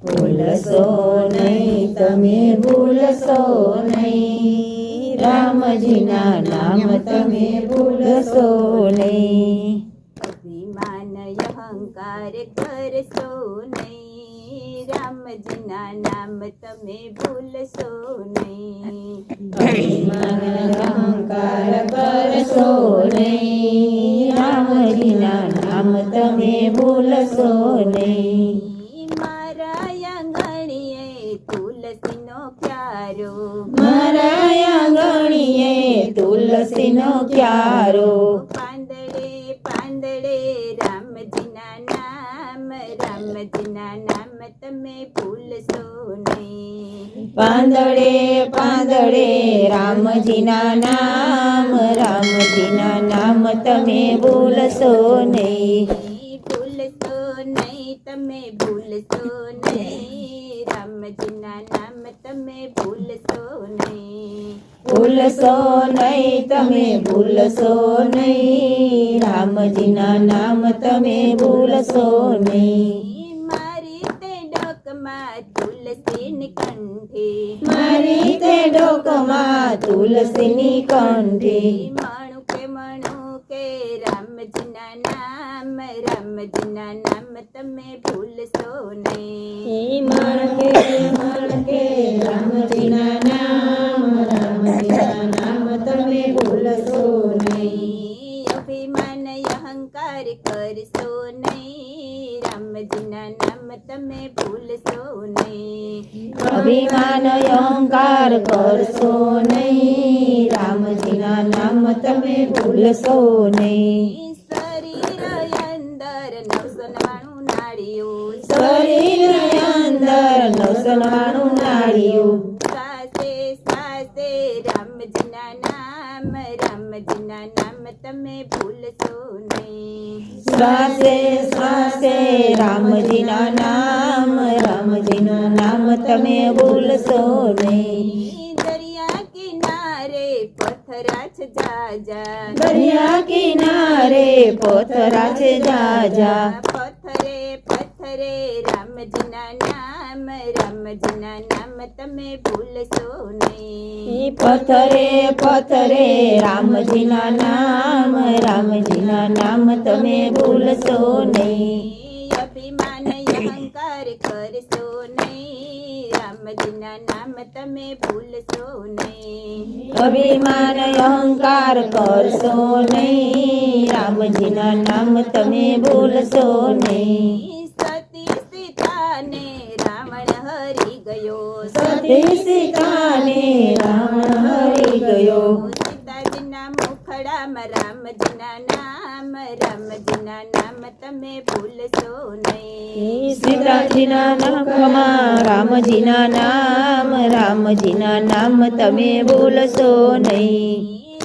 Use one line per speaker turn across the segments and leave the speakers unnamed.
ભૂલશો નહીં તમે ભૂલશો નહીં, રામજીના નામ તમે ભૂલશો નહીં.
અભિમાન અહંકાર કરશો નહીં, રામજીના નામ તમે ભૂલશો નહીં.
અભિમાન અહંકાર કરશો નહીં, રામજીના નામ તમે ભૂલશો નહીં.
મારા આંગણીએ તુલસીનો ક્યારો,
મારા આંગણીએ તુલસીનો ક્યારો,
પાંદડે પાંદડે રામજીના નામ, રામજીના નામ તમે ભૂલશો નહીં.
પાંદડે પાંદડે રામજીના નામ, રામજીના નામ તમે ભૂલશો નહીં.
ભૂલશો નહીં તમે ભૂલશો નહીં, રામજીના નામ તમે ભૂલશો નહીં.
ભૂલશો નહીં તમે ભૂલશો નહીં, રામજીના નામ તમે ભૂલશો નહીં.
મારી તે ડોકમાં તુલસીની કંઠી,
મારી તે ડોકમાં તુલસીની કંઠી,
મણું કે રામજીના નામ, રામજીના નામ તમે ભૂલશો નહીં.
મણકે રામજીના નામ, રામજીના નામ તમે ભૂલશો નહીં.
અભિમાન અહંકાર કરશો નહીં, રામજીના નામ તમે ભૂલશો નહીં.
અભિમાન અહંકાર કરશો નહીં, રામજીના નામ તમે ભૂલશો નહીં.
શરીર અંદર 999 નાડીઓ,
શરીર અંદર 999 નાડીઓ,
સાસે સાસે રામજીના નામ, રામજીના નામ તમે ભૂલશો નહીં.
શ્વાસે શ્વાસે રામજીના નામ, રામજીના નામ તમે ભૂલશો નહીં.
દરિયા કિનારે પથરા છે જાજા,
દરિયા કિનારે પથરા છે જાજા,
પથરે પથરે રામજીના નામ, રામજીના નામ તમે ભૂલશો નહીં.
પથરે પથરે રામજીના નામ, રામજીના નામ તમે ભૂલશો નહીં.
અભિમાન અહંકાર કરશો નહીં, રામજીના નામ તમે ભૂલશો નહીં.
અભિમાન અહંકાર કરશો નહીં, રામજીના નામ તમે ભૂલશો નહીં.
સતી સીતાને રાવણ હરી ગયો,
સતી સીતાને રાવણ હરી ગયો,
સીતાજીના મુખડામાં રામજીના નામ, રામજીના નામ તમે ભૂલશો નહીં.
સીતાજીના નામમાં રામજીના નામ, રામજીના નામ તમે ભૂલશો નહીં.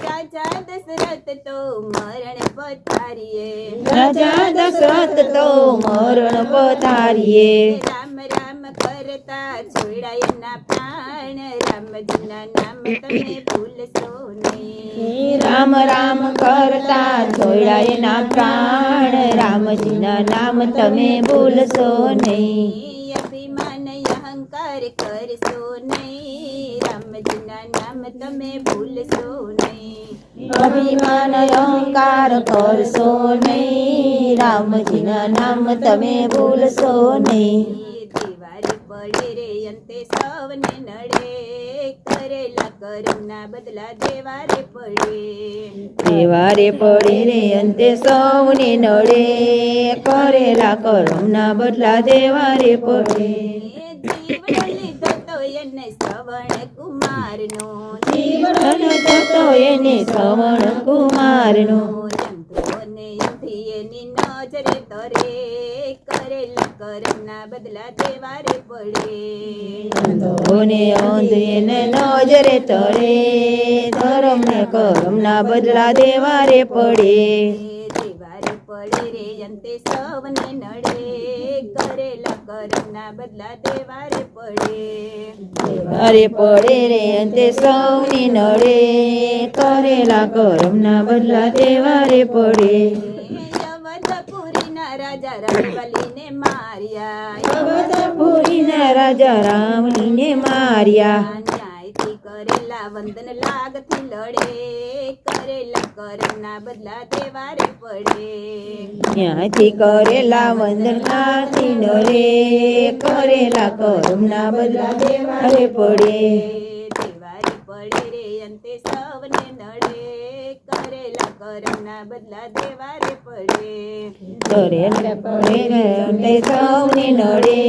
રાજા દશરથ તો મરણ પથારીએ,
રાજા દશરથ તો મરણ પથારીએ,
રામ રામ કરતા છોડાય ના પ્રાણ, રામજીના નામ તમે ભૂલશો નહીં.
રામ રામ કરતા છોડાય ના પ્રાણ, રામજીના નામ તમે ભૂલશો નહીં.
અભિમાન અહંકાર કરશો નહીં, રામજીના નામ તમે ભૂલશો નહીં.
અભિમાન અહંકાર કરશો નહીં, રામજીના નામ તમે ભૂલશો નહીં.
દિવાળી પડે રે અંતે સૌને નડે, કરેલા કર્મના બદલા દેવારે પડે.
દેવારે પડે રે અંતે સૌને નડે, કરેલા કર્મના બદલા દેવારે પડે.
જીવન લીધો તો એને શ્રવણ કુમારનો,
જીવન જતો એને શ્રવણ કુમારનો,
જંતુઓને એથી એની નજરે તરે, કરેલા કર્મના બદલા દેવારે પડે.
અંધોને અંધ એને નજરે તરે, ધર્મને કર્મના બદલા દેવારે પડે.
દેવારે પડે રે અંતે સૌને નડે, કરેલા કર્મના બદલા દેવારે પડે.
દેવારે પડે રે અંતે સૌને નડે, કરેલા કર્મના બદલા દેવારે પડે.
અવધપુરીના રાજા રામબલીને માર્યા,
અવધપુરીના રાજા રાવણીને માર્યા.
ન્યાયથી કરેલા વંદન લાગથી લડે કરેલા કર્મના બદલા દેવા રે પડે.
ત્યાંથી કરેલા વંદનાથી નરે કરેલા કર્મના બદલા દેવા રે પડે.
દેવા રે પડે રે અંતે સૌને નડે કરેલા કર્મના બદલા દેવા રે પડે.
કરેલા પડે રે અંતે સૌને નડે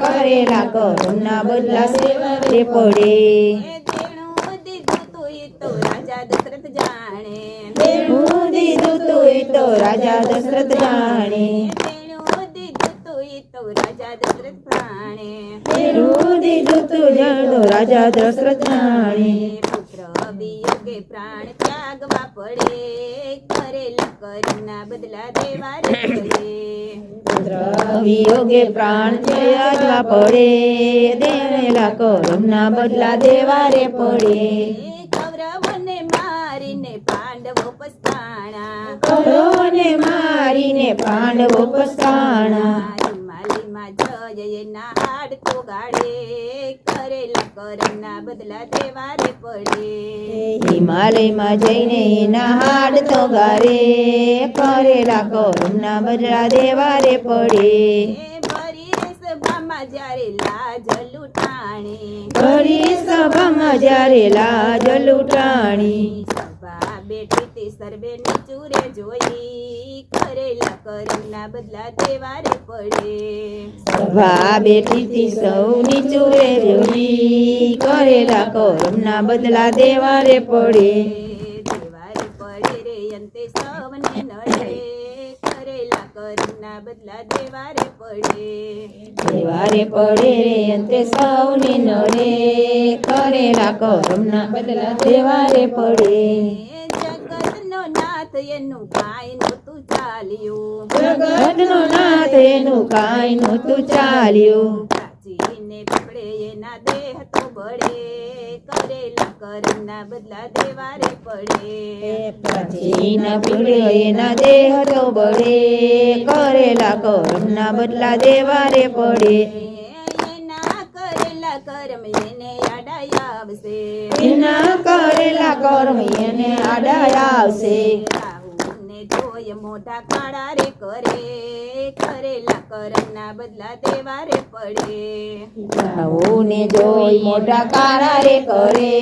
કરેલા કર્મના બદલા દેવા રે પડે.
દેણું દીધું તું ઈ તો રાજા દશરથ જાણે.
દેણું દીધું તું ઈ તો રાજા દશરથ જાણે.
દેણું દીધું તું ઈ તો રાજા દશરથ જાણે.
દેણું દીધું તું જાણો રાજા દશરથ જાણે.
પુત્ર વિયોગે પ્રાણ ત્યાગવા પડે કરેલા કર્મના બદલા દેવા રે પડે.
વિયોગે પ્રાણ ત્યાગવા પડે દેવેલા કર્મના બદલા દેવા રે પડે.
કૌરવોને મારીને પાંડવો પસ્તાણા.
કૌરવોને મારીને પાંડવો પસ્તાણા.
હિમાલયમાં જય એના હાડ તો ગાડે કરેલા કર્મના બદલા દેવા રે પડે.
હિમાલયમાં જઈને એના હાડ તો ગારે કરેલા કર્મના બદલા દેવા રે પડે.
ભરી સભામાં જ્યારે લાજ લૂંટાણી.
ભરી સભામાં જ્યારે લાજ લૂંટાણી.
સભા બેઠી તે સર્વે નીચુરે જોઈ કરેલા કર્મના બદલા દેવા રે પડે.
સભા બેઠીથી સૌની ચૂરે જોઈ કરેલા કર્મના બદલા દેવા રે પડે.
દેવા રે પડે રે અંતે સૌને નડે કરેલા કર્મના બદલા દેવા રે પડે.
દેવા રે પડે રે અંતે સૌને નડે કરેલા કર્મના બદલા દેવા રે પડે.
જગતનો નાથ એનું કાંઈ નહોતું ચાલ્યું.
જગતનો નાથ એનું કાંઈ નહોતું ચાલ્યું.
પ્રાચીને પકડે એના દેહ તો બળે કરેલા કર્મના બદલા દેવા રે પડે.
પ્રાચીના પીળે એના દેહ તો બળે કરેલા કર્મના બદલા દેવા રે પડે.
એના કરેલા કર્મ એને આડાય આવશે.
એના કરેલા કર્મ એને આડાય આવશે.
રાહુને જોય મોઢા કાળા રે કરે કરેલા કર્મના બદલા દેવા રે પડે.
રાહુને જોઈ મોટા કારા રે કરે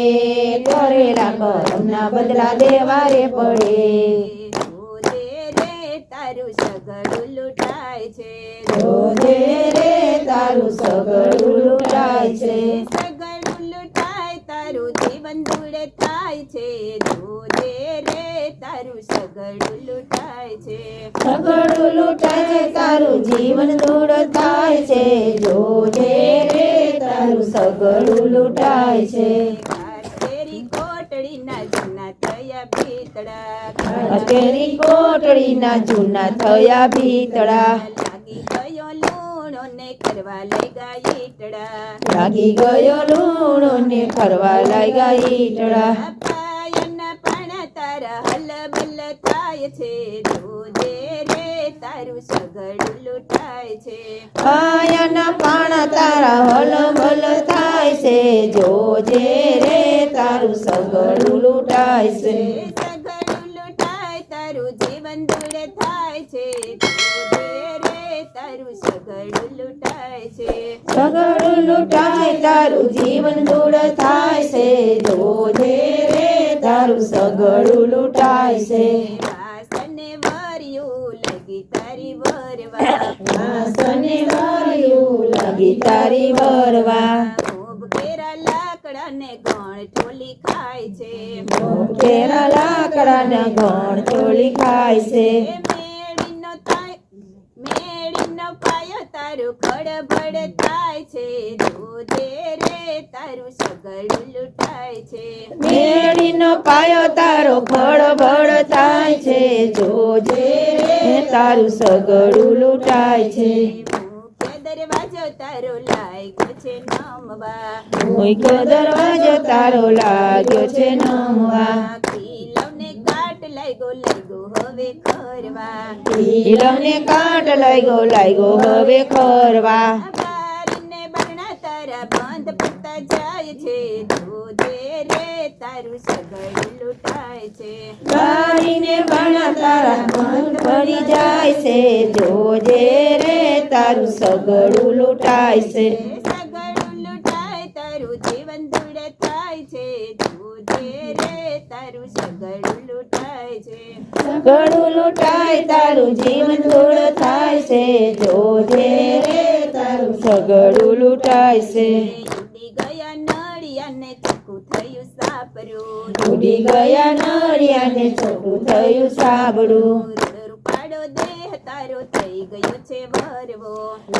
કરેલા કર્મના બદલા દેવા રે પડે.
જોજે રે તારું સગડું લૂંટાય છે.
જોજે રે તારું સગડું લૂંટાય છે.
સગડું લૂંટાય તારું જીવન દૂર થાય છે. જોજે રે તારું સગડું લૂંટાય છે.
સગડું લૂંટાય તારું જીવન દૂર થાય છે. જોજે રે તારું સગડું લૂંટાય છે.
કાટેરી કોટડીના જૂના થયા ભીતડા.
કચેરી કોટડીના જૂના થયા ભીતળા.
લાગી ગયો લૂણો ને કરવા લઈ ગયા ઈટડા.
લાગી ગયો લૂણો ને ફરવા લાગ્યા ઈટળા.
પાયાના પાણા તારા હલબલ થાય છે. જોજે રે તારું સગડું લૂંટાય છે.
પાયાના પાણા તારા હલબલ થાય છે. જોજે રે તારું સગડું લૂંટાય છે.
સગડું લૂંટાય તારું જીવન દૂર થાય છે. જોજે રે તારું સગડું લૂંટાય છે.
સગડું લૂંટાય તારું જીવન દૂર થાય છે. જોજે રે તારું સગડું લૂંટાય છે.
વાસને વર્યું લગી તારી વરવા.
વાસને વર્યું લાગી તારી વરવા.
ઘેરા લાકડાને ગણ ઢોલી ખાય છે.
કેરા લાકડાના ગણ તોડી ખાય છે.
મેળીનો પાયો તારું ખડબડ થાય છે. જોજે રે તારું સગડું લૂંટાય છે.
મેળીનો પાયો તારો ખળબળ થાય છે. જોજે રે તારું સગડું લૂંટાય છે.
મુખ્ય દરવાજો તારો લાગ્યો છે નમવા.
મુખ્ય દરવાજો તારો લાગ્યો છે નમવા.
કિલોને કાટ લાગ્યો હવે ખરવા.
ઈલમને કાટ લાગ્યો હવે ખરવા.
બારીને બારણા તારા બંધ પડતા જાય છે જોજે રે તારું સગડું લૂંટાય છે
બારીને બાણા તારા બંધ પડી જાય છે જોજે રે તારું સગડું લૂંટાય છે
સગડું લૂંટાય તારું જીવન ધૂળ થાય છે જોજે રે તારું સગડું લૂંટાય છે
સગડું લૂંટાય તારું જીવન ધૂળ થાય છે જોજે રે તારું સગડું લૂંટાય છે
ઉડી ગયા નળિયાને ચકુ થયું સાપરું
ઉડી ગયા નળિયાને છોટું થયું સાબડું
રૂપાળો દેહ તારો થઈ ગયો છે વરવો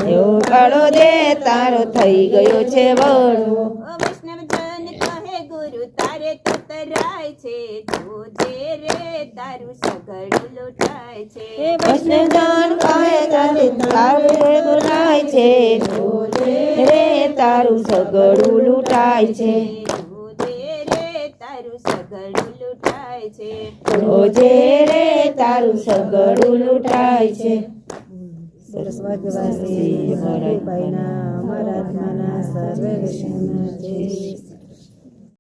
એવો કાળો દે તારો થઈ ગયો છે વળવો
વૈષ્ણવજન કહે ગુરુ તારે તો તરાય છે જોજે રે તારું સગડું લૂંટાય છે
વૈષ્ણવજન કહે તારે તારે બોલાય છે જોજે રે તારું સગડું લૂંટાય છે
જોજે રે તારું સગડું લૂંટાય છે
જોજે રે તારું સગડું લૂંટાય છે સરસ વાગ્યવાસી અમારા આત્માના સર્વે વિષયના જય શ્રી